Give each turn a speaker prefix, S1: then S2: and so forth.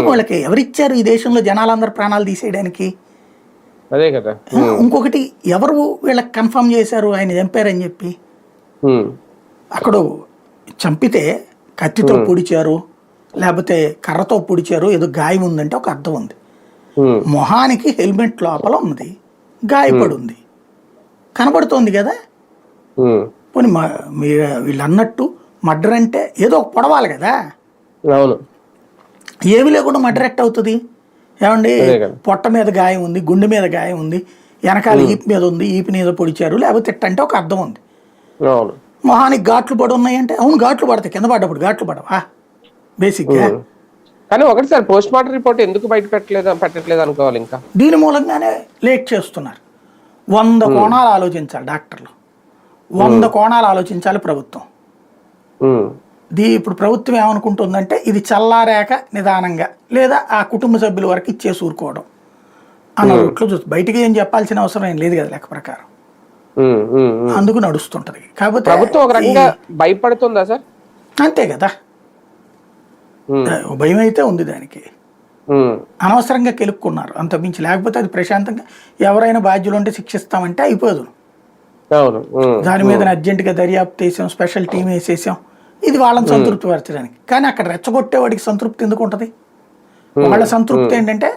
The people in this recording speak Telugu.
S1: వాళ్ళకి ఎవరిచ్చారు ఈ దేశంలో జనాలందరూ ప్రాణాలు తీసేయడానికి?
S2: అదే కదా.
S1: ఇంకొకటి, ఎవరు వీళ్ళకి కన్ఫర్మ్ చేశారు ఆయన చంపారని చెప్పి? అక్కడ చంపితే కత్తితో పొడిచారు, లేకపోతే కర్రతో పొడిచారు, ఏదో గాయం ఉందంటే ఒక అర్థం ఉంది. మొహానికి హెల్మెట్ లోపల ఉంది, గాయపడి ఉంది, కనబడుతోంది కదా. పోనీ వీళ్ళు అన్నట్టు మర్డర్ అంటే ఏదో ఒక పొడవాలి కదా.
S2: అవును,
S1: ఏమి లేకుండా మర్డర్ ఎట్ అవుతుంది? ఏమండి, పొట్ట మీద గాయం ఉంది, గుండె మీద గాయం ఉంది, వెనకాల ఈపు మీద ఉంది, ఈపు మీద పొడిచారు, లేకపోతే తిట్టంటే ఒక అర్థం ఉంది. మొహానికి ఘాట్లు పడి ఉన్నాయంటే అవును ఘాట్లు పడతాయి, కింద పడ్డప్పుడు ఘాట్లు పడవా బేసిక్గా?
S2: కానీ ఒకటి సార్, పోస్ట్ మార్టం రిపోర్ట్ ఎందుకు బయట పెట్టట్లేదు అనుకోవాలి. ఇంకా
S1: దీని మూలంగానే లేట్ చేస్తున్నారు. 100 కోణాలు ఆలోచించాలి డాక్టర్లు, 100 కోణాలు ఆలోచించాలి ప్రభుత్వం. ఇప్పుడు ప్రభుత్వం ఏమనుకుంటుందంటే ఇది చల్లారాక నిదానంగా, లేదా ఆ కుటుంబ సభ్యుల వరకు ఇచ్చేసి ఊరుకోవడం అన్న రూట్లో చూస్తుంది. బయటికి ఏం చెప్పాల్సిన అవసరం ఏం లేదు కదా లెక్క ప్రకారం, అందుకు నడుస్తుంటది. కాకపోతే
S2: ప్రభుత్వం ఒక రకంగా భయపడుతుందా సార్?
S1: అంతే కదా, భయం అయితే ఉంది దానికి. అనవసరంగా కెలుక్కున్నారు అంత మించి. లేకపోతే అది ప్రశాంతంగా ఎవరైనా బాధ్యులు ఉంటే శిక్షిస్తామంటే అయిపోదు. దాని మీద అర్జెంటుగా దర్యాప్తు వేసాం, స్పెషల్ టీం వేసేసాం, ఇది వాళ్ళని సంతృప్తి పరచడానికి. కానీ అక్కడ రెచ్చగొట్టేవాడికి సంతృప్తి ఎందుకు ఉంటుంది? వాళ్ళ సంతృప్తి ఏంటంటే